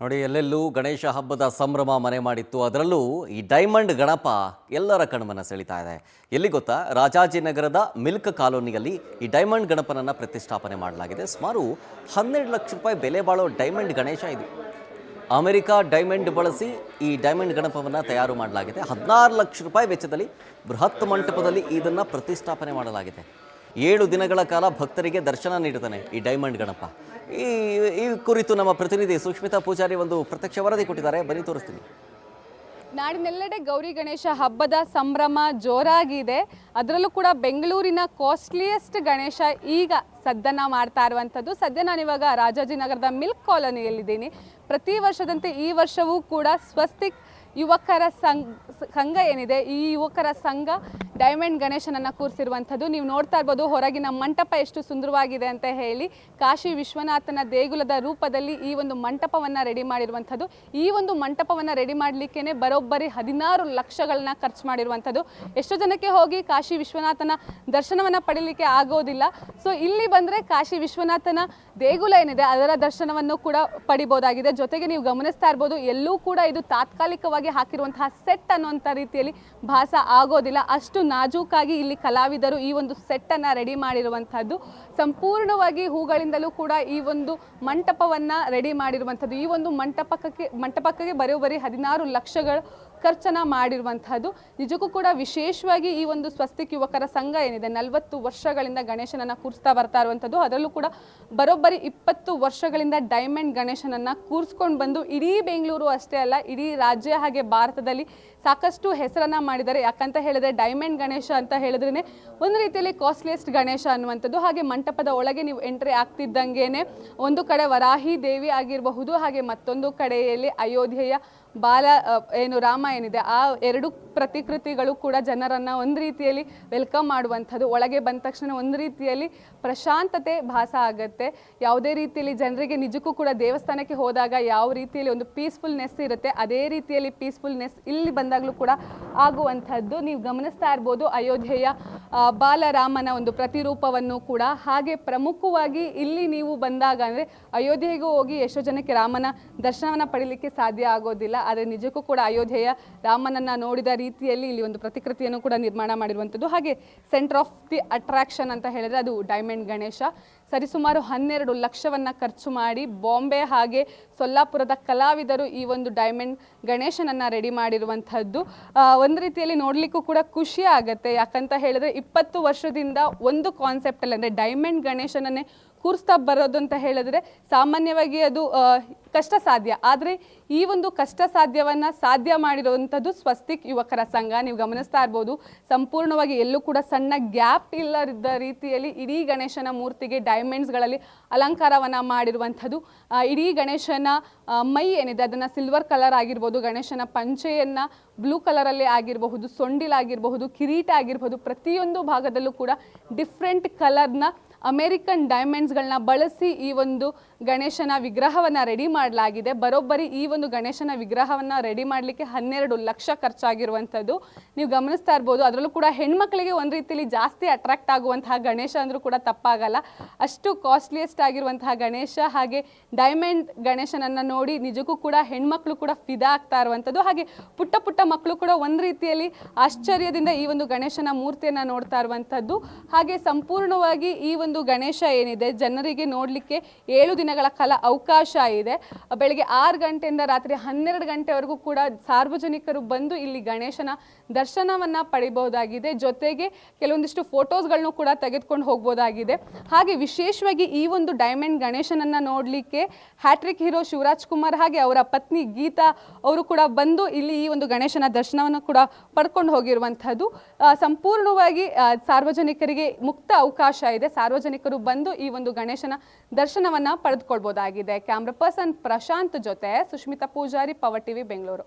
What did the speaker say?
ನೋಡಿ, ಎಲ್ಲೆಲ್ಲೂ ಗಣೇಶ ಹಬ್ಬದ ಸಂಭ್ರಮ ಮನೆ ಮಾಡಿತ್ತು. ಅದರಲ್ಲೂ ಈ ಡೈಮಂಡ್ ಗಣಪ ಎಲ್ಲರ ಕಣ್ಮನ ಸೆಳೀತಾ ಇದೆ. ಎಲ್ಲಿ ಗೊತ್ತಾ, ರಾಜಾಜಿನಗರದ ಮಿಲ್ಕ್ ಕಾಲೋನಿಯಲ್ಲಿ ಈ ಡೈಮಂಡ್ ಗಣಪನನ್ನು ಪ್ರತಿಷ್ಠಾಪನೆ ಮಾಡಲಾಗಿದೆ. ಸುಮಾರು 12 ಲಕ್ಷ ರೂಪಾಯಿ ಬೆಲೆ ಬಾಳೋ ಡೈಮಂಡ್ ಗಣೇಶ ಇದು. ಅಮೆರಿಕ ಡೈಮಂಡ್ ಬಳಸಿ ಈ ಡೈಮಂಡ್ ಗಣಪವನ್ನು ತಯಾರು ಮಾಡಲಾಗಿದೆ. 16 ಲಕ್ಷ ರೂಪಾಯಿ ವೆಚ್ಚದಲ್ಲಿ ಬೃಹತ್ ಮಂಟಪದಲ್ಲಿ ಇದನ್ನು ಪ್ರತಿಷ್ಠಾಪನೆ ಮಾಡಲಾಗಿದೆ. 7 ದಿನಗಳ ಕಾಲ ಭಕ್ತರಿಗೆ ದರ್ಶನ ನೀಡುತ್ತಾನೆ ಈ ಡೈಮಂಡ್ ಗಣಪ. ಈ ಕುರಿತು ನಮ್ಮ ಪ್ರತಿನಿಧಿ ಸುಷ್ಮಿತಾ ಪೂಜಾರಿ ಒಂದು ಪ್ರತ್ಯಕ್ಷ ವರದಿ ಕೊಟ್ಟಿದ್ದಾರೆ, ಬನ್ನಿ ತೋರಿಸ್ತೀನಿ. ನಾಡಿನೆಲ್ಲೆಡೆ ಗೌರಿ ಗಣೇಶ ಹಬ್ಬದ ಸಂಭ್ರಮ ಜೋರಾಗಿದೆ. ಅದರಲ್ಲೂ ಕೂಡ ಬೆಂಗಳೂರಿನ ಕಾಸ್ಟ್ಲಿಯೆಸ್ಟ್ ಗಣೇಶ ಈಗ ಸದ್ದನ್ನು ಮಾಡ್ತಾ ಇರುವಂಥದ್ದು. ಸದ್ಯ ನಾನಿವಾಗ ರಾಜಾಜಿನಗರದ ಮಿಲ್ಕ್ ಕಾಲೋನಿಯಲ್ಲಿದ್ದೀನಿ. ಪ್ರತಿ ವರ್ಷದಂತೆ ಈ ವರ್ಷವೂ ಕೂಡ ಸ್ವಸ್ತಿಕ್ ಯುವಕರ ಸಂಘ ಏನಿದೆ, ಈ ಯುವಕರ ಸಂಘ ಡೈಮಂಡ್ ಗಣೇಶನನ್ನು ಕೂರಿಸಿರುವಂಥದ್ದು. ನೀವು ನೋಡ್ತಾ ಇರ್ಬೋದು ಹೊರಗಿನ ಮಂಟಪ ಎಷ್ಟು ಸುಂದರವಾಗಿದೆ ಅಂತ ಹೇಳಿ. ಕಾಶಿ ವಿಶ್ವನಾಥನ ದೇಗುಲದ ರೂಪದಲ್ಲಿ ಈ ಒಂದು ಮಂಟಪವನ್ನು ರೆಡಿ ಮಾಡಿರುವಂಥದ್ದು. ಈ ಒಂದು ಮಂಟಪವನ್ನು ರೆಡಿ ಮಾಡಲಿಕ್ಕೇ ಬರೋಬ್ಬರಿ 16 ಲಕ್ಷಗಳನ್ನ ಖರ್ಚು ಮಾಡಿರುವಂಥದ್ದು. ಎಷ್ಟೋ ಜನಕ್ಕೆ ಹೋಗಿ ಕಾಶಿ ವಿಶ್ವನಾಥನ ದರ್ಶನವನ್ನು ಪಡೀಲಿಕ್ಕೆ ಆಗೋದಿಲ್ಲ. ಸೊ ಇಲ್ಲಿ ಬಂದರೆ ಕಾಶಿ ವಿಶ್ವನಾಥನ ದೇಗುಲ ಏನಿದೆ ಅದರ ದರ್ಶನವನ್ನು ಕೂಡ ಪಡಿಬೋದಾಗಿದೆ. ಜೊತೆಗೆ ನೀವು ಗಮನಿಸ್ತಾ ಇರ್ಬೋದು, ಎಲ್ಲೂ ಕೂಡ ಇದು ತಾತ್ಕಾಲಿಕವಾಗಿ ಹಾಕಿರುವಂತಹ ಸೆಟ್ ಅನ್ನುವಂಥ ರೀತಿಯಲ್ಲಿ ಭಾಸ ಆಗೋದಿಲ್ಲ. ಅಷ್ಟು ನಾಜೂಕಾಗಿ ಇಲ್ಲಿ ಕಲಾವಿದರು ಈ ಒಂದು ಸೆಟ್ ಅನ್ನ ರೆಡಿ ಮಾಡಿರುವಂತಹದ್ದು. ಸಂಪೂರ್ಣವಾಗಿ ಹೂಗಳಿಂದಲೂ ಕೂಡ ಈ ಒಂದು ಮಂಟಪವನ್ನ ರೆಡಿ ಮಾಡಿರುವಂತಹದ್ದು. ಈ ಒಂದು ಮಂಟಪಕ್ಕೆ ಬರೋಬ್ಬರಿ 16 ಲಕ್ಷಗಳು ಖರ್ಚನ್ನ ಮಾಡಿರುವಂತಹದ್ದು. ನಿಜಕ್ಕೂ ಕೂಡ ವಿಶೇಷವಾಗಿ ಈ ಒಂದು ಸ್ವಸ್ತಿಕ್ ಯುವಕರ ಸಂಘ ಏನಿದೆ 40 ವರ್ಷಗಳಿಂದ ಗಣೇಶನನ್ನ ಕೂರಿಸ್ತಾ ಬರ್ತಾ ಇರುವಂಥದ್ದು. ಅದರಲ್ಲೂ ಕೂಡ ಬರೋಬ್ಬರಿ 20 ವರ್ಷಗಳಿಂದ ಡೈಮಂಡ್ ಗಣೇಶನನ್ನ ಕೂರಿಸ್ಕೊಂಡು ಬಂದು ಇಡೀ ಬೆಂಗಳೂರು ಅಷ್ಟೇ ಅಲ್ಲ, ಇಡೀ ರಾಜ್ಯ ಹಾಗೆ ಭಾರತದಲ್ಲಿ ಸಾಕಷ್ಟು ಹೆಸರನ್ನ ಮಾಡಿದ್ದಾರೆ. ಯಾಕಂತ ಹೇಳಿದ್ರೆ ಡೈಮಂಡ್ ಗಣೇಶ ಅಂತ ಹೇಳಿದ್ರೇ ಒಂದು ರೀತಿಯಲ್ಲಿ ಕಾಸ್ಟ್ಲಿಯೆಸ್ಟ್ ಗಣೇಶ ಅನ್ನುವಂಥದ್ದು. ಹಾಗೆ ಮಂಟಪದ ಒಳಗೆ ನೀವು ಎಂಟ್ರಿ ಆಗ್ತಿದ್ದಂಗೆನೆ ಒಂದು ಕಡೆ ವರಾಹಿ ದೇವಿ ಆಗಿರಬಹುದು, ಹಾಗೆ ಮತ್ತೊಂದು ಕಡೆಯಲ್ಲಿ ಅಯೋಧ್ಯೆಯ ರಾಮ ಏನಿದೆ ಆ 2 ಪ್ರತಿಕೃತಿಗಳು ಕೂಡ ಜನರನ್ನ ಒಂದು ರೀತಿಯಲ್ಲಿ ವೆಲ್ಕಮ್ ಮಾಡುವಂಥದ್ದು. ಒಳಗೆ ಬಂದ ತಕ್ಷಣ ಒಂದು ರೀತಿಯಲ್ಲಿ ಪ್ರಶಾಂತತೆ ಭಾಸ ಆಗುತ್ತೆ. ಯಾವುದೇ ರೀತಿಯಲ್ಲಿ ಜನರಿಗೆ ನಿಜಕ್ಕೂ ಕೂಡ ದೇವಸ್ಥಾನಕ್ಕೆ ಹೋದಾಗ ಯಾವ ರೀತಿಯಲ್ಲಿ ಒಂದು ಪೀಸ್ಫುಲ್ನೆಸ್ ಇರುತ್ತೆ, ಅದೇ ರೀತಿಯಲ್ಲಿ ಪೀಸ್ಫುಲ್ನೆಸ್ ಇಲ್ಲಿ ಬಂದಾಗಲೂ ಕೂಡ ಆಗುವಂಥದ್ದು. ನೀವು ಗಮನಿಸ್ತಾ ಇರ್ಬೋದು ಅಯೋಧ್ಯೆಯ ಬಾಲರಾಮನ ಒಂದು ಪ್ರತಿರೂಪವನ್ನು ಕೂಡ. ಹಾಗೆ ಪ್ರಮುಖವಾಗಿ ಇಲ್ಲಿ ನೀವು ಬಂದಾಗ ಅಂದರೆ ಅಯೋಧ್ಯೆಗೂ ಹೋಗಿ ಎಷ್ಟೋ ಜನಕ್ಕೆ ರಾಮನ ದರ್ಶನವನ್ನು ಪಡೀಲಿಕ್ಕೆ ಸಾಧ್ಯ ಆಗೋದಿಲ್ಲ. ಆದರೆ ನಿಜಕ್ಕೂ ಕೂಡ ಅಯೋಧ್ಯೆಯ ರಾಮನನ್ನು ನೋಡಿದ ರೀತಿಯಲ್ಲಿ ಇಲ್ಲಿ ಒಂದು ಪ್ರತಿಕೃತಿಯನ್ನು ಕೂಡ ನಿರ್ಮಾಣ ಮಾಡಿರುವಂಥದ್ದು. ಹಾಗೆ ಸೆಂಟರ್ ಆಫ್ ದಿ ಅಟ್ರಾಕ್ಷನ್ ಅಂತ ಹೇಳಿದ್ರೆ ಅದು ಡೈಮಂಡ್ ಗಣೇಶ. ಸರಿಸುಮಾರು 12 ಲಕ್ಷವನ್ನು ಖರ್ಚು ಮಾಡಿ ಬಾಂಬೆ ಹಾಗೆ ಸೊಲ್ಲಾಪುರದ ಕಲಾವಿದರು ಈ ಒಂದು ಡೈಮಂಡ್ ಗಣೇಶನನ್ನು ರೆಡಿ ಮಾಡಿರುವಂಥದ್ದು. ಒಂದು ರೀತಿಯಲ್ಲಿ ನೋಡಲಿಕ್ಕೂ ಕೂಡ ಖುಷಿ ಆಗುತ್ತೆ. ಯಾಕಂತ ಹೇಳಿದ್ರೆ 20 ವರ್ಷದಿಂದ ಒಂದು ಕಾನ್ಸೆಪ್ಟಲ್ಲಿ ಅಂದರೆ ಡೈಮಂಡ್ ಗಣೇಶನನ್ನೇ ಕೂರಿಸ್ತಾ ಬರೋದು ಅಂತ ಹೇಳಿದ್ರೆ ಸಾಮಾನ್ಯವಾಗಿ ಅದು ಕಷ್ಟ ಸಾಧ್ಯ. ಆದರೆ ಈ ಒಂದು ಕಷ್ಟ ಸಾಧ್ಯವನ್ನು ಸಾಧ್ಯ ಮಾಡಿರುವಂಥದ್ದು ಸ್ವಸ್ತಿಕ್ ಯುವಕರ ಸಂಘ. ನೀವು ಗಮನಿಸ್ತಾ ಇರ್ಬೋದು ಸಂಪೂರ್ಣವಾಗಿ ಎಲ್ಲೂ ಕೂಡ ಸಣ್ಣ ಗ್ಯಾಪ್ ಇಲ್ಲದ ರೀತಿಯಲ್ಲಿ ಇಡೀ ಗಣೇಶನ ಮೂರ್ತಿಗೆ ಡೈಮಂಡ್ಸ್ಗಳಲ್ಲಿ ಅಲಂಕಾರವನ್ನು ಮಾಡಿರುವಂಥದ್ದು. ಇಡೀ ಗಣೇಶನ ಮೈ ಏನಿದೆ ಅದನ್ನು ಸಿಲ್ವರ್ ಕಲರ್ ಆಗಿರ್ಬೋದು, ಗಣೇಶನ ಪಂಚೆಯನ್ನು ಬ್ಲೂ ಕಲರಲ್ಲಿ ಆಗಿರಬಹುದು, ಸೊಂಡಿಲಾಗಿರಬಹುದು, ಕಿರೀಟ ಆಗಿರ್ಬೋದು, ಪ್ರತಿಯೊಂದು ಭಾಗದಲ್ಲೂ ಕೂಡ ಡಿಫ್ರೆಂಟ್ ಕಲರ್ನ ಅಮೇರಿಕನ್ ಡೈಮಂಡ್ಸ್ಗಳನ್ನ ಬಳಸಿ ಈ ಒಂದು ಗಣೇಶನ ವಿಗ್ರಹವನ್ನು ರೆಡಿ ಮಾಡಲಾಗಿದೆ. ಬರೋಬ್ಬರಿ ಈ ಒಂದು ಗಣೇಶನ ವಿಗ್ರಹವನ್ನು ರೆಡಿ ಮಾಡಲಿಕ್ಕೆ 12 ಲಕ್ಷ ಖರ್ಚಾಗಿರುವಂಥದ್ದು. ನೀವು ಗಮನಿಸ್ತಾ ಇರ್ಬೋದು. ಅದರಲ್ಲೂ ಕೂಡ ಹೆಣ್ಮಕ್ಳಿಗೆ ಒಂದು ರೀತಿಯಲ್ಲಿ ಜಾಸ್ತಿ ಅಟ್ರಾಕ್ಟ್ ಆಗುವಂತಹ ಗಣೇಶ ಅಂದರೂ ಕೂಡ ತಪ್ಪಾಗಲ್ಲ. ಅಷ್ಟು ಕಾಸ್ಟ್ಲಿಯೆಸ್ಟ್ ಆಗಿರುವಂತಹ ಗಣೇಶ. ಹಾಗೆ ಡೈಮಂಡ್ ಗಣೇಶನನ್ನು ನೋಡಿ ನಿಜಕ್ಕೂ ಕೂಡ ಹೆಣ್ಮಕ್ಳು ಕೂಡ ಫಿದಾ ಆಗ್ತಾ ಇರುವಂಥದ್ದು. ಹಾಗೆ ಪುಟ್ಟ ಪುಟ್ಟ ಮಕ್ಕಳು ಕೂಡ ಒಂದು ರೀತಿಯಲ್ಲಿ ಆಶ್ಚರ್ಯದಿಂದ ಈ ಒಂದು ಗಣೇಶನ ಮೂರ್ತಿಯನ್ನು ನೋಡ್ತಾ ಇರುವಂಥದ್ದು. ಹಾಗೆ ಸಂಪೂರ್ಣವಾಗಿ ಈ ಒಂದು ಗಣೇಶ ಏನಿದೆ ಜನರಿಗೆ ನೋಡಲಿಕ್ಕೆ 7 ದಿನಗಳ ಕಾಲ ಅವಕಾಶ ಇದೆ. ಬೆಳಗ್ಗೆ 6 ಗಂಟೆಯಿಂದ ರಾತ್ರಿ 12 ಗಂಟೆವರೆಗೂ ಕೂಡ ಸಾರ್ವಜನಿಕರು ಬಂದು ಇಲ್ಲಿ ಗಣೇಶನ ದರ್ಶನವನ್ನು ಪಡಿಬಹುದಾಗಿದೆ. ಜೊತೆಗೆ ಕೆಲವೊಂದಿಷ್ಟು ಫೋಟೋಸ್ಗಳನ್ನು ಕೂಡ ತೆಗೆದುಕೊಂಡು ಹೋಗ್ಬೋದಾಗಿದೆ. ಹಾಗೆ ವಿಶೇಷವಾಗಿ ಈ ಒಂದು ಡೈಮಂಡ್ ಗಣೇಶನನ್ನು ನೋಡಲಿಕ್ಕೆ ಹ್ಯಾಟ್ರಿಕ್ ಹೀರೋ ಶಿವರಾಜ್ ಕುಮಾರ್ ಹಾಗೆ ಅವರ ಪತ್ನಿ ಗೀತಾ ಅವರು ಕೂಡ ಬಂದು ಇಲ್ಲಿ ಈ ಒಂದು ಗಣೇಶನ ದರ್ಶನವನ್ನು ಕೂಡ ಪಡ್ಕೊಂಡು ಹೋಗಿರುವಂಥದ್ದು. ಸಂಪೂರ್ಣವಾಗಿ ಸಾರ್ವಜನಿಕರಿಗೆ ಮುಕ್ತ ಅವಕಾಶ ಇದೆ. ಸಾರ್ವಜನಿಕರು ಬಂದು ಈ ಒಂದು ಗಣೇಶನ ದರ್ಶನವನ್ನು ಪಡೆದುಕೊಳ್ಬೋದಾಗಿದೆ. ಕ್ಯಾಮ್ರಾ ಪರ್ಸನ್ ಪ್ರಶಾಂತ್ ಜೊತೆ ಸುಷ್ಮಿತಾ ಪೂಜಾರಿ, ಪವರ್ ಟಿವಿ, ಬೆಂಗಳೂರು.